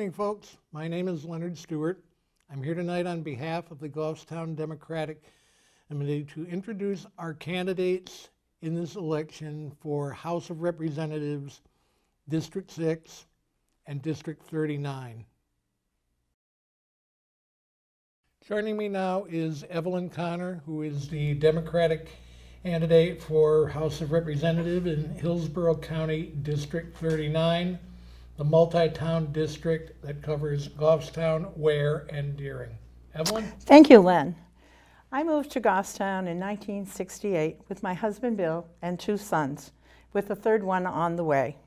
evening, folks. My name is Leonard Stewart. I'm here tonight on behalf of the Goffstown Democratic Committee to introduce our candidates in this election for House of Representatives, District 6 and District 39. Joining me now is Evelyn Connor, who is the Democratic candidate for House of Representative in Hillsborough County, District 39, the multi-town district that covers Goffstown, Ware, and Deering. Evelyn? Thank you, Len. I moved to Goffstown in 1968 with my husband Bill and 2 sons, with a third one on the way.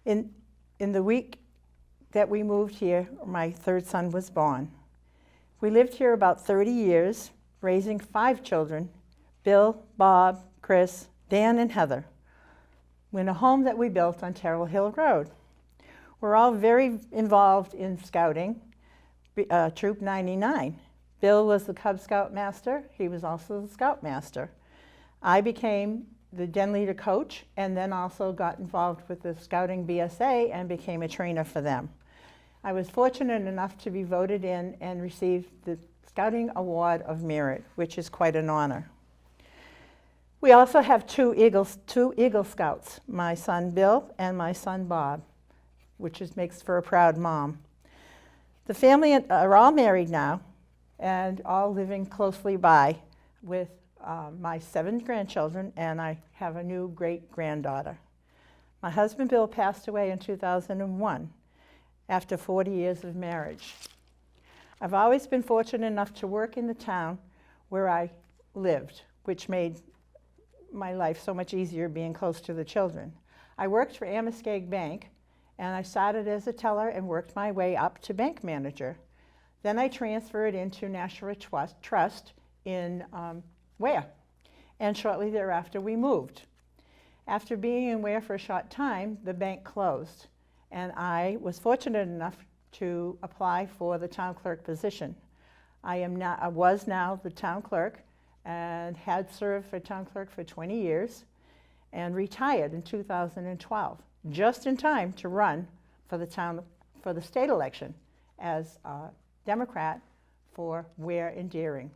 In the week that we moved here, my third son was born. We lived here about 30 years, raising 5 children, Bill, Bob, Chris, Dan, and Heather, in a home that we built on Terrell Hill Road. We're all very involved in scouting, Troop 99. Bill was the Cub Scout master. He was also the Scout master. I became the Den Leader coach and then also got involved with the Scouting BSA and became a trainer for them. I was fortunate enough to be voted in and receive the Scouting Award of Merit, which is quite an honor. We also have two Eagle Scouts, my son Bill and my son Bob, which makes for a proud mom. The family are all married now and all living closely by with my 7 grandchildren, and I have a new great-granddaughter. My husband Bill passed away in 2001 after 40 years of marriage. I've always been fortunate enough to work in the town where I lived, which made my life so much easier being close to the children. I worked for Amoskeag Bank, and I started as a teller and worked my way up to bank manager. Then I transferred into National Trust in Ware, and shortly thereafter we moved. After being in Ware for a short time, the bank closed, and I was fortunate enough to apply for the town clerk position. I was now the town clerk and had served for town clerk for 20 years and retired in 2012, just in time to run for the state election as a Democrat for Ware and Deering.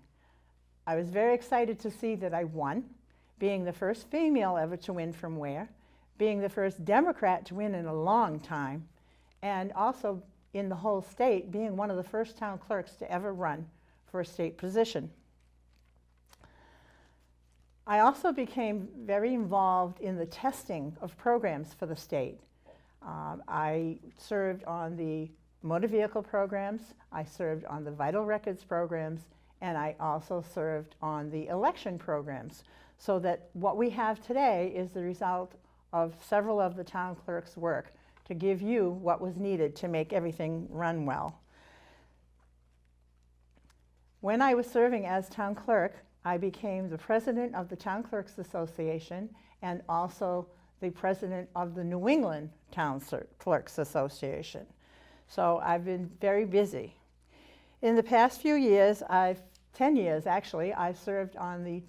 I was very excited to see that I won, being the first female ever to win from Ware, being the first Democrat to win in a long time, and also in the whole state, being one of the first town clerks to ever run for a state position. I also became very involved in the testing of programs for the state. I served on the motor vehicle programs, I served on the vital records programs, and I also served on the election programs, so that what we have today is the result of several of the town clerk's work to give you what was needed to make everything run well. When I was serving as town clerk, I became the president of the Town Clerks Association and also the president of the New England Town Clerks Association. So I've been very busy. In the past few years, 10 years actually, I've served on the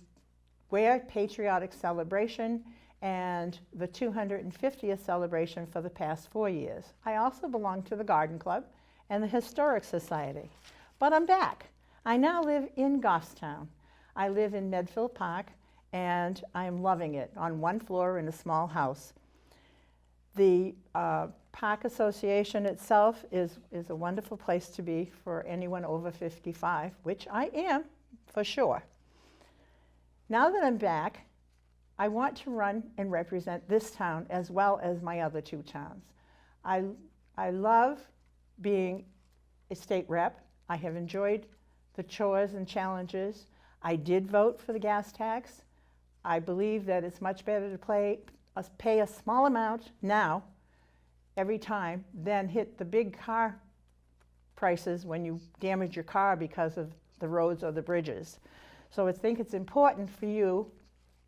Ware Patriotic Celebration and the 250th celebration for the past 4 years. I also belong to the Garden Club and the Historic Society. But I'm back. I now live in Goffstown. I live in Medfield Park, and I'm loving it, on 1 floor in a small house. The Park Association itself is a wonderful place to be for anyone over 55, which I am, for sure. Now that I'm back, I want to run and represent this town as well as my other 2 towns. I love being a state rep. I have enjoyed the chores and challenges. I did vote for the gas tax. I believe that it's much better to pay a small amount now every time than hit the big car prices when you damage your car because of the roads or the bridges. So I think it's important for you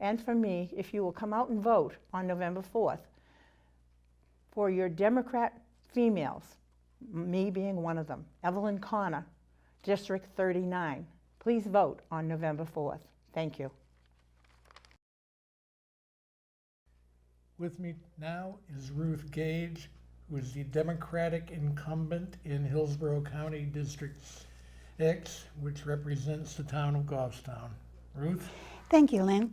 and for me if you will come out and vote on November 4th for your Democrat females, me being one of them, Evelyn Connor, District 39. Please vote on November 4th. Thank you. With me now is Ruth Gage, who is the Democratic incumbent in Hillsborough County District 6, which represents the town of Goffstown. Ruth? Thank you, Lynn.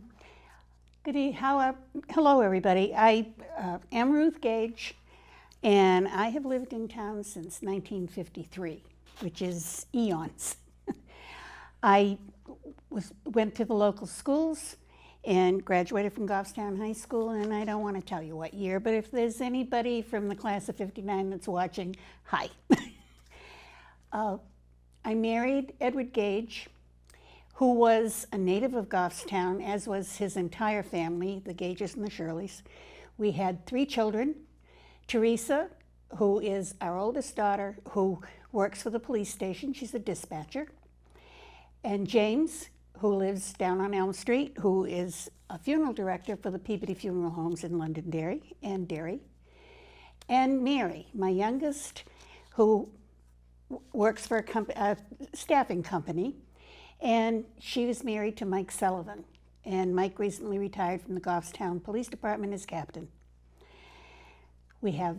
Hello, everybody. I am Ruth Gage, and I have lived in town since 1953, which is eons. I went to the local schools and graduated from Goffstown High School, and I don't want to tell you what year, but if there's anybody from the class of '59 that's watching, hi. I married Edward Gage, who was a native of Goffstown, as was his entire family, the Gages and the Shirleys. We had 3 children. Teresa, who is our oldest daughter, who works for the police station. She's a dispatcher. And James, who lives down on Elm Street, who is a funeral director for the Peabody Funeral Homes in Londonderry and Derry. And Mary, my youngest, who works for a staffing company. And she was married to Mike Sullivan. And Mike recently retired from the Goffstown Police Department as captain. We have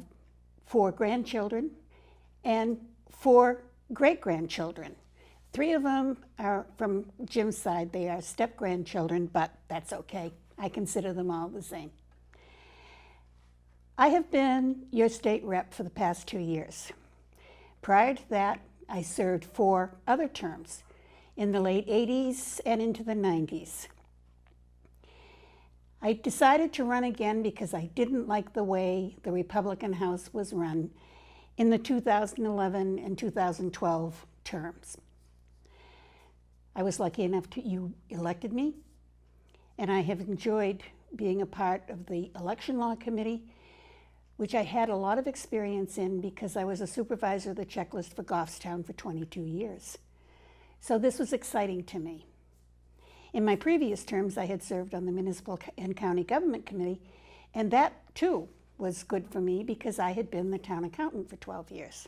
4 grandchildren and 4 great-grandchildren. 3 of them are from Jim's side. They are step-grandchildren, but that's okay. I consider them all the same. I have been your state rep for the past 2 years. Prior to that, I served 4 other terms in the late 80s and into the 90s. I decided to run again because I didn't like the way the Republican House was run in the 2011 and 2012 terms. I was lucky enough to you elected me, and I have enjoyed being a part of the election law committee, which I had a lot of experience in because I was a supervisor of the checklist for Goffstown for 22 years. So this was exciting to me. In my previous terms, I had served on the Municipal and County Government Committee, and that too was good for me because I had been the town accountant for 12 years.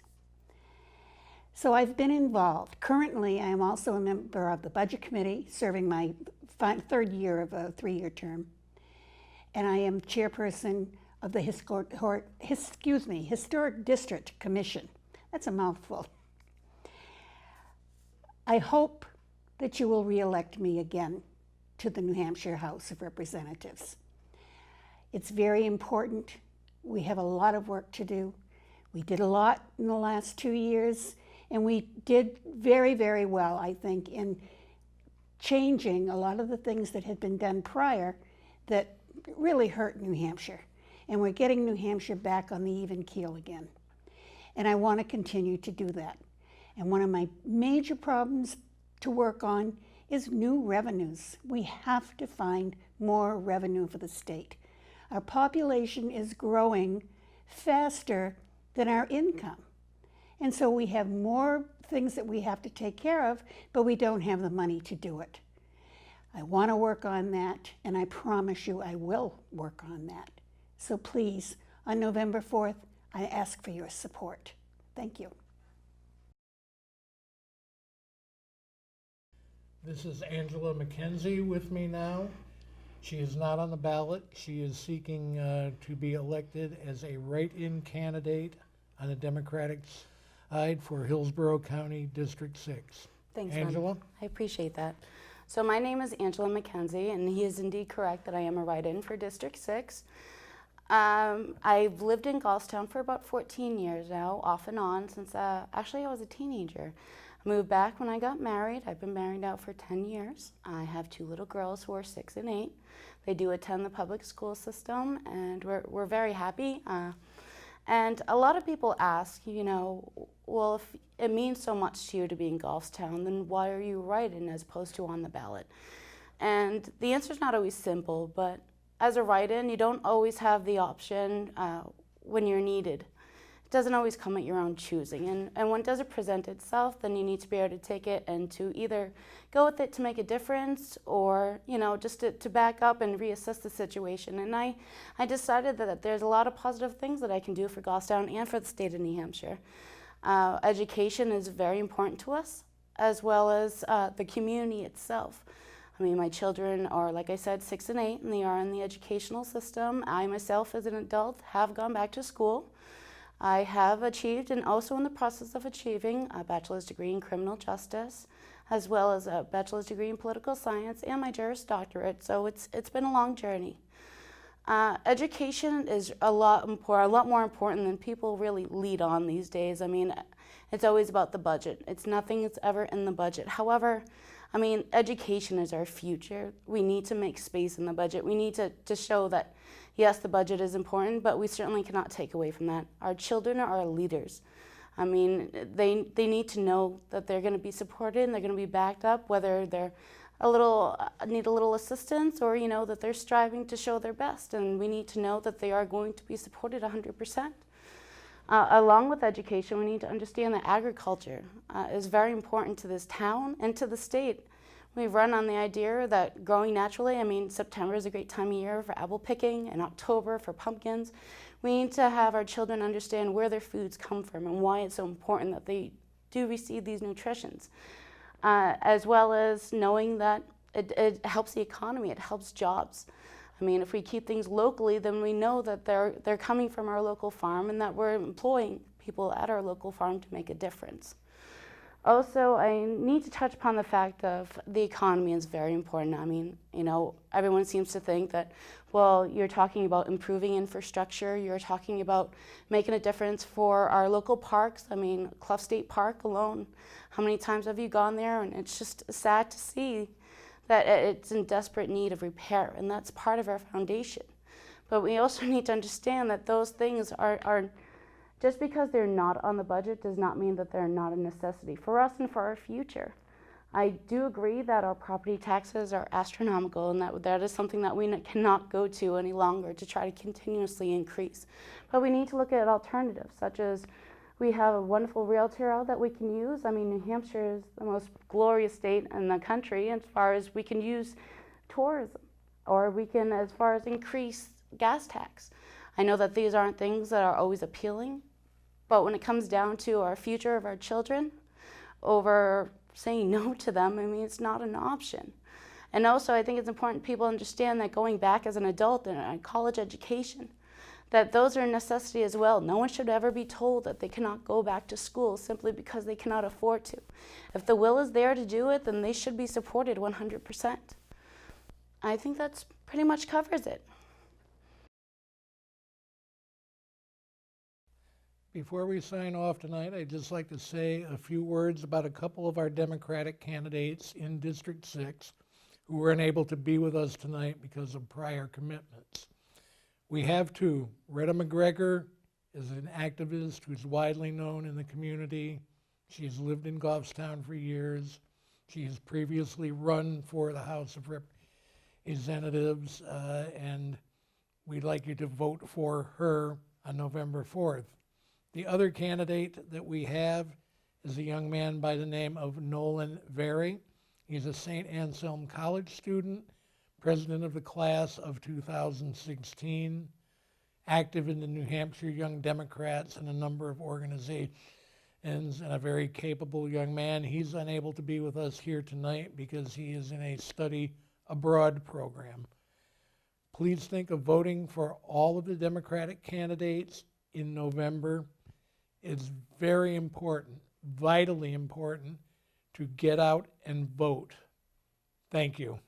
So I've been involved. Currently, I am also a member of the Budget Committee, serving my 3rd year of a 3-year term. And I am chairperson of the Historic District Commission. That's a mouthful. I hope that you will re-elect me again to the New Hampshire House of Representatives. It's very important. We have a lot of work to do. We did a lot in the last 2 years, and we did very, very well, I think, in changing a lot of the things that had been done prior that really hurt New Hampshire. And we're getting New Hampshire back on the even keel again. And I want to continue to do that. And one of my major problems to work on is new revenues. We have to find more revenue for the state. Our population is growing faster than our income. And so we have more things that we have to take care of, but we don't have the money to do it. I want to work on that, and I promise you I will work on that. So please, on November 4th, I ask for your support. Thank you. This is Angela McKenzie with me now. She is not on the ballot. She is seeking to be elected as a write-in candidate on the Democratic side for Hillsborough County District 6. Thanks, Angela? Ron. I appreciate that. So my name is Angela McKenzie, and he is indeed correct that I am a write-in for District 6. I've lived in Goffstown for about 14 years now, off and on, since actually I was a teenager. I moved back when I got married. I've been married now for 10 years. I have 2 little girls who are 6 and 8. They do attend the public school system, and we're very happy. And a lot of people ask, you know, well, if it means so much to you to be in Goffstown, then why are you write-in as opposed to on the ballot? And the answer is not always simple, but as a write-in, you don't always have the option when you're needed. It doesn't always come at your own choosing. And when it doesn't present itself, then you need to be able to take it and to either go with it to make a difference or, you know, just to back up and reassess the situation. And I decided that there's a lot of positive things that I can do for Goffstown and for the state of New Hampshire. Education is very important to us, as well as the community itself. I mean, my children are, like I said, 6 and 8, and they are in the educational system. I myself, as an adult, have gone back to school. I have achieved and also in the process of achieving a bachelor's degree in criminal justice, as well as a bachelor's degree in political science and my Juris Doctorate, so it's been a long journey. Education is a lot more important than people really lead on these days. I mean, it's always about the budget. It's nothing that's ever in the budget. However, I mean, education is our future. We need to make space in the budget. We need to show that, yes, the budget is important, but we certainly cannot take away from that. Our children are our leaders. I mean, they need to know that they're going to be supported and they're going to be backed up, whether they're need a little assistance or, you know, that they're striving to show their best. And we need to know that they are going to be supported 100%. Along with education, we need to understand that agriculture is very important to this town and to the state. We run on the idea that growing naturally, I mean, September is a great time of year for apple picking and October for pumpkins. We need to have our children understand where their foods come from and why it's so important that they do receive these nutritions, as well as knowing that it helps the economy, it helps jobs. I mean, if we keep things locally, then we know that they're coming from our local farm and that we're employing people at our local farm to make a difference. Also, I need to touch upon the fact of the economy is very important. I mean, you know, everyone seems to think that, well, you're talking about improving infrastructure, you're talking about making a difference for our local parks. I mean, Clough State Park alone, how many times have you gone there? And it's just sad to see that it's in desperate need of repair, and that's part of our foundation. But we also need to understand that those things are just because they're not on the budget does not mean that they're not a necessity for us and for our future. I do agree that our property taxes are astronomical and that is something that we cannot go to any longer to try to continuously increase. But we need to look at alternatives, such as we have a wonderful rail trail that we can use. I mean, New Hampshire is the most glorious state in the country as far as we can use tourism, or we can as far as increase gas tax. I know that these aren't things that are always appealing, but when it comes down to our future of our children, over saying no to them, I mean, it's not an option. And also, I think it's important people understand that going back as an adult in a college education, that those are a necessity as well. No one should ever be told that they cannot go back to school simply because they cannot afford to. If the will is there to do it, then they should be supported 100%. I think that's pretty much covers it. Before we sign off tonight, I'd just like to say a few words about a couple of our Democratic candidates in District 6 who were unable to be with us tonight because of prior commitments. We have two. Retta McGregor is an activist who's widely known in the community. She's lived in Goffstown for years. She has previously run for the House of Representatives, and we'd like you to vote for her on November 4th. The other candidate that we have is a young man by the name of Nolan Very. He's a St. Anselm College student, president of the class of 2016, active in the New Hampshire Young Democrats and a number of organizations, and a very capable young man. He's unable to be with us here tonight because he is in a study abroad program. Please think of voting for all of the Democratic candidates in November. It's very important, vitally important, to get out and vote. Thank you.